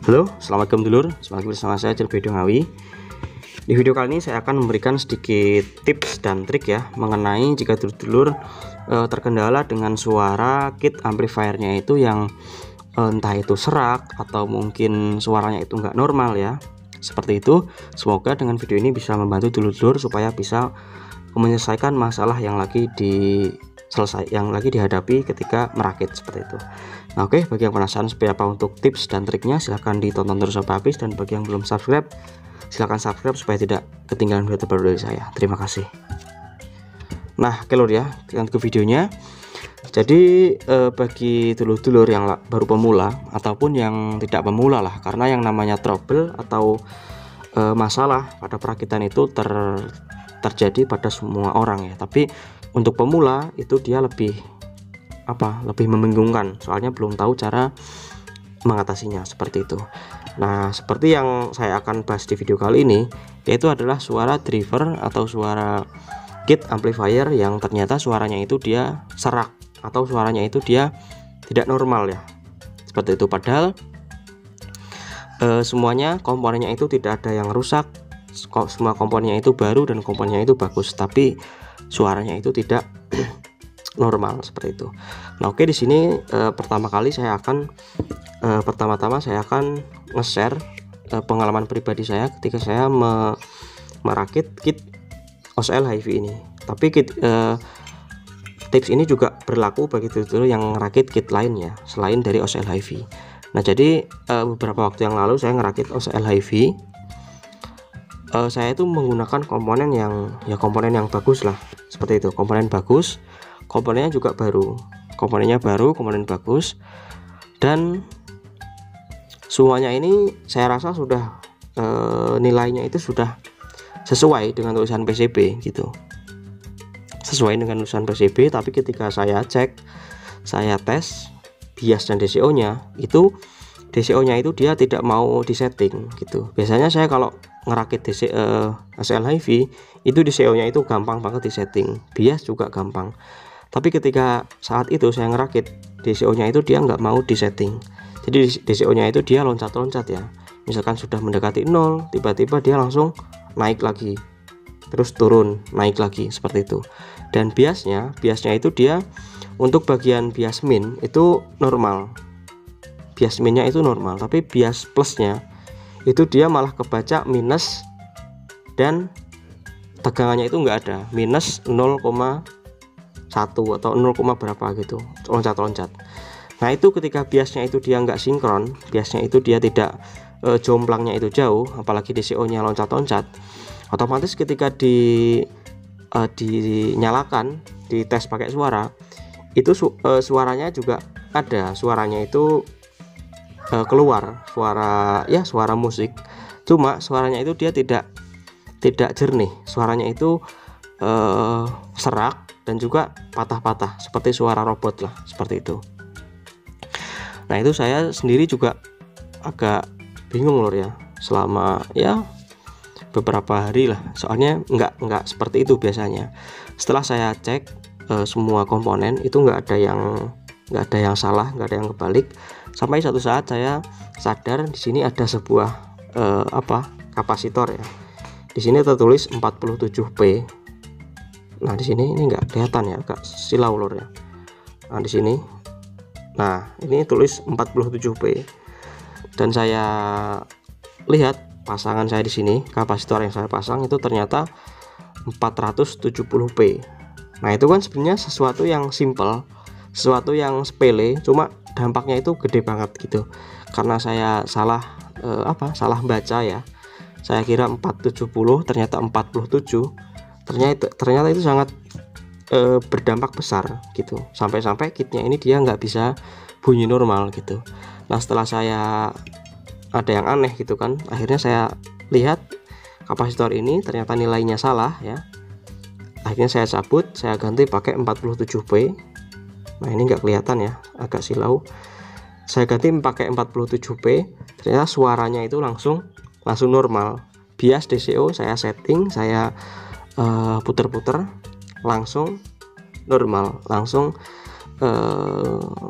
Halo, assalamualaikum dulur. Selamat bersama saya Celbedo Ngawi. Di video kali ini saya akan memberikan sedikit tips dan trik ya mengenai jika dulur-dulur terkendala dengan suara kit amplifiernya itu yang entah itu serak atau mungkin suaranya itu nggak normal ya. Seperti itu. Semoga dengan video ini bisa membantu dulur-dulur supaya bisa menyelesaikan masalah yang lagi dihadapi ketika merakit seperti itu. Nah, oke, bagi yang penasaran seperti apa untuk tips dan triknya, silahkan ditonton terus sampai habis, dan bagi yang belum subscribe, silahkan subscribe supaya tidak ketinggalan video terbaru dari saya. Terima kasih. Nah, kelur ya, kita ke videonya. Jadi bagi dulur-dulur yang baru pemula ataupun yang tidak pemula lah, karena yang namanya trouble atau masalah pada perakitan itu terjadi pada semua orang ya. Tapi untuk pemula itu dia lebih membingungkan, soalnya belum tahu cara mengatasinya seperti itu. Nah, seperti yang saya akan bahas di video kali ini, yaitu adalah suara driver atau suara kit amplifier yang ternyata suaranya itu dia serak atau suaranya itu dia tidak normal ya. Seperti itu, padahal semuanya komponennya itu tidak ada yang rusak, semua komponennya itu baru dan komponennya itu bagus, tapi suaranya itu tidak normal seperti itu. Nah, oke, di sini pertama-tama saya akan nge-share pengalaman pribadi saya ketika saya merakit kit OCL HiFi ini. Tapi tips ini juga berlaku bagi dulur yang ngerakit kit lain ya, selain dari OCL HiFi. Nah, jadi beberapa waktu yang lalu saya ngerakit OCL HiFi. Saya itu menggunakan komponen yang bagus lah, seperti itu. Komponen bagus, komponennya juga baru, komponen bagus, dan semuanya ini saya rasa sudah nilainya itu sudah sesuai dengan tulisan PCB gitu, sesuai dengan tulisan PCB. Tapi ketika saya cek, saya tes bias dan DCO nya itu dia tidak mau disetting gitu. Biasanya saya kalau ngerakit OCL HiFi itu DCO nya itu gampang banget disetting, bias juga gampang. Tapi ketika saat itu saya ngerakit, DCO nya itu dia nggak mau disetting. Jadi DCO nya itu dia loncat-loncat ya. Misalkan sudah mendekati 0, tiba-tiba dia langsung naik lagi, terus turun, naik lagi, seperti itu. Dan biasnya itu dia untuk bagian bias min itu normal, bias minnya itu normal, tapi bias plusnya itu dia malah kebaca minus, dan tegangannya itu nggak ada, minus 0,1 atau 0, berapa gitu, loncat-loncat. Nah, itu ketika biasnya itu dia nggak sinkron, biasnya itu dia tidak jomplangnya itu jauh, apalagi DCO nya loncat-loncat, otomatis ketika dinyalakan, dites pakai suara, itu suaranya juga ada, suaranya itu keluar suara musik, cuma suaranya itu dia tidak jernih, suaranya itu serak dan juga patah-patah seperti suara robot lah, seperti itu. Nah, itu saya sendiri juga agak bingung lor ya, selama ya beberapa hari lah, soalnya nggak seperti itu biasanya. Setelah saya cek semua komponen itu nggak ada yang salah, nggak ada yang kebalik, sampai satu saat saya sadar di sini ada sebuah kapasitor ya. Di sini tertulis 47P. Nah, di sini ini nggak kelihatan ya, agak silau lor ya. Nah, di sini, nah ini tulis 47P, dan saya lihat pasangan saya di sini, kapasitor yang saya pasang itu ternyata 470P. Nah, itu kan sebenarnya sesuatu yang simple, sesuatu yang sepele, cuma dampaknya itu gede banget gitu. Karena saya salah baca ya, saya kira 470, ternyata 47, ternyata itu sangat berdampak besar gitu, sampai kitnya ini dia nggak bisa bunyi normal gitu. Nah, setelah saya ada yang aneh gitu kan, akhirnya saya lihat kapasitor ini ternyata nilainya salah ya. Akhirnya saya cabut, saya ganti pakai 47P. Nah, ini nggak kelihatan ya, agak silau. Saya ganti pakai 47P, ternyata suaranya itu langsung normal. Bias DCO saya setting, saya puter-puter, langsung normal, langsung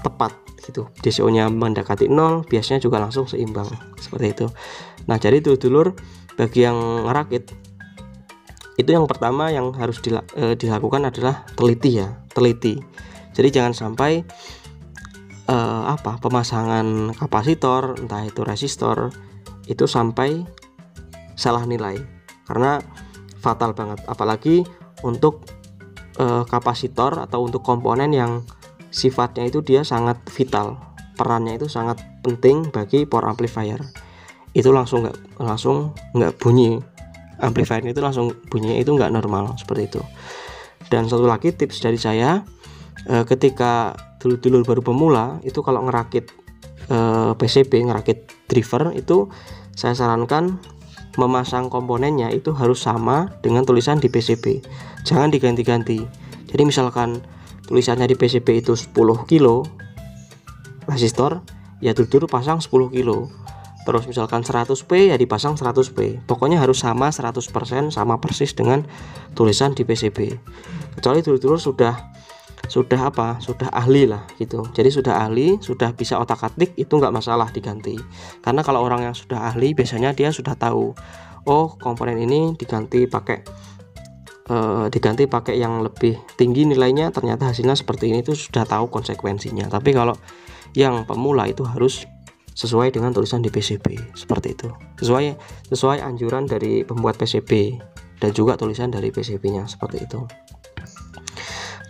tepat gitu. DCO-nya mendekati 0, biasanya juga langsung seimbang seperti itu. Nah, jadi dulur-dulur bagi yang ngerakit itu yang pertama yang harus dilakukan adalah teliti ya, teliti. Jadi jangan sampai pemasangan kapasitor, entah itu resistor, itu sampai salah nilai, karena fatal banget. Apalagi untuk kapasitor atau untuk komponen yang sifatnya itu dia sangat vital, perannya itu sangat penting bagi power amplifier. Itu langsung nggak bunyi, amplifier itu langsung bunyinya itu nggak normal seperti itu. Dan satu lagi tips dari saya, ketika dulur-dulur baru pemula itu kalau ngerakit PCB, ngerakit driver, itu saya sarankan memasang komponennya itu harus sama dengan tulisan di PCB, jangan diganti-ganti. Jadi misalkan tulisannya di PCB itu 10 kilo resistor, ya dulur-dulur pasang 10 kilo. Terus misalkan 100P ya dipasang 100P. Pokoknya harus sama 100%, sama persis dengan tulisan di PCB. Kecuali dulur-dulur sudah ahli lah gitu. Jadi sudah ahli, sudah bisa otak-atik, itu nggak masalah diganti. Karena kalau orang yang sudah ahli biasanya dia sudah tahu, oh komponen ini diganti pakai yang lebih tinggi nilainya, ternyata hasilnya seperti ini, itu sudah tahu konsekuensinya. Tapi kalau yang pemula itu harus sesuai dengan tulisan di PCB seperti itu, sesuai anjuran dari pembuat PCB dan juga tulisan dari PCB-nya seperti itu.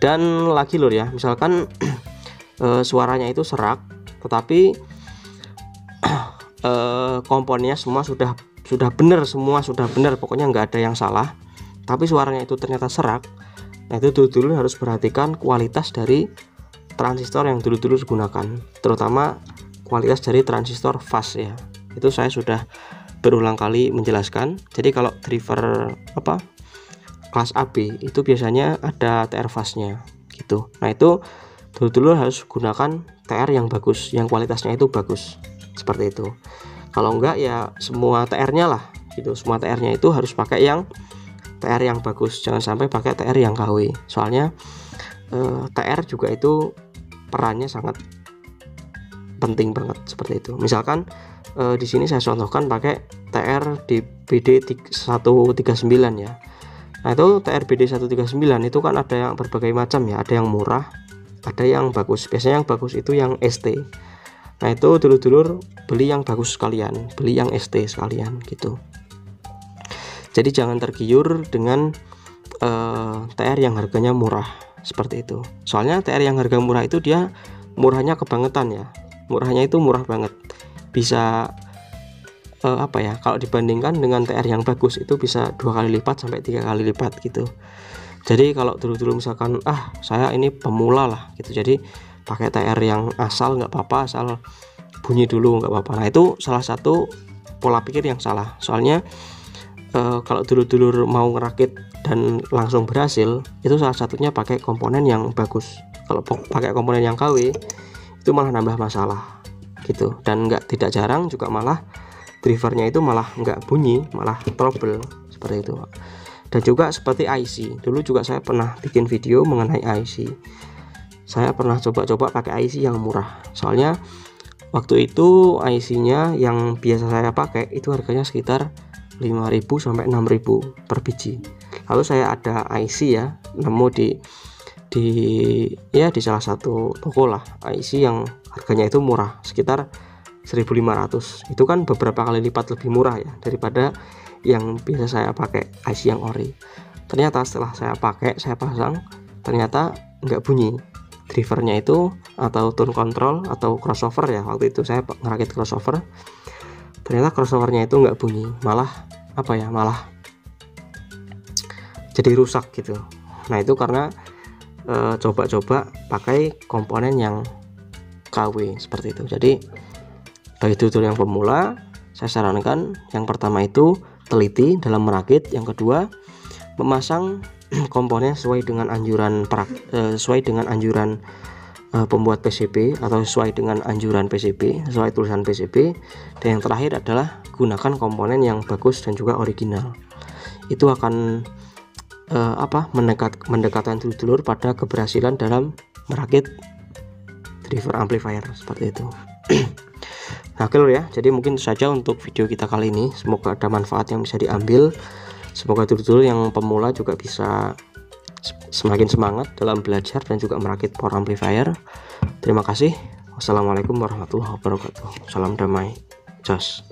Dan lagi lur ya, misalkan suaranya itu serak, tetapi komponennya semua sudah benar, pokoknya nggak ada yang salah, tapi suaranya itu ternyata serak. Nah, itu dulu harus perhatikan kualitas dari transistor yang dulu gunakan, terutama kualitas dari transistor fast ya. Itu saya sudah berulang kali menjelaskan. Jadi kalau driver kelas AB itu biasanya ada TR fastnya gitu. Nah, itu dulu harus gunakan TR yang bagus, yang kualitasnya itu bagus seperti itu. Kalau enggak ya semua TR-nya lah gitu, semua TR-nya itu harus pakai yang TR yang bagus, jangan sampai pakai TR yang KW. Soalnya TR juga itu perannya sangat penting banget seperti itu. Misalkan di sini saya contohkan pakai TR di BD 139 ya. Nah, itu TR BD 139 itu kan ada yang berbagai macam ya, ada yang murah, ada yang bagus. Biasanya yang bagus itu yang ST. Nah, itu dulur-dulur beli yang bagus sekalian, beli yang ST sekalian gitu. Jadi jangan tergiur dengan TR yang harganya murah seperti itu. Soalnya TR yang harga murah itu dia murahnya kebangetan ya. Murahnya itu murah banget. Bisa kalau dibandingkan dengan TR yang bagus itu bisa 2 kali lipat sampai 3 kali lipat gitu. Jadi kalau dulu misalkan saya ini pemula lah gitu, jadi pakai TR yang asal nggak apa-apa, asal bunyi dulu nggak apa-apa. Nah, itu salah satu pola pikir yang salah. Soalnya kalau dulur mau ngerakit dan langsung berhasil, itu salah satunya pakai komponen yang bagus. Kalau pakai komponen yang KW itu malah nambah masalah gitu. Dan tidak jarang juga malah drivernya itu malah nggak bunyi, malah trouble seperti itu. Dan juga seperti IC, dulu juga saya pernah bikin video mengenai IC. Saya pernah coba-coba pakai IC yang murah. Soalnya waktu itu IC-nya yang biasa saya pakai itu harganya sekitar 5.000 sampai 6.000 per biji. Lalu saya ada IC ya, nemu di salah satu toko lah, IC yang harganya itu murah, sekitar 1.500. Itu kan beberapa kali lipat lebih murah ya daripada yang biasa saya pakai IC yang ori. Ternyata setelah saya pasang, ternyata nggak bunyi drivernya itu, atau tone control atau crossover ya, waktu itu saya ngerakit crossover. Ternyata crossovernya itu nggak bunyi, malah jadi rusak gitu. Nah, itu karena coba-coba pakai komponen yang KW seperti itu. Jadi bagi dulur yang pemula, saya sarankan yang pertama itu teliti dalam merakit, yang kedua memasang komponen sesuai dengan anjuran pembuat PCB atau sesuai dengan anjuran PCB, sesuai tulisan PCB, dan yang terakhir adalah gunakan komponen yang bagus dan juga original. Itu akan mendekatkan dulur pada keberhasilan dalam merakit driver amplifier seperti itu. Nah oke lur ya, jadi mungkin itu saja untuk video kita kali ini. Semoga ada manfaat yang bisa diambil. Semoga dulur-dulur yang pemula juga bisa semakin semangat dalam belajar dan juga merakit power amplifier. Terima kasih. Wassalamualaikum warahmatullahi wabarakatuh. Salam damai. Jos.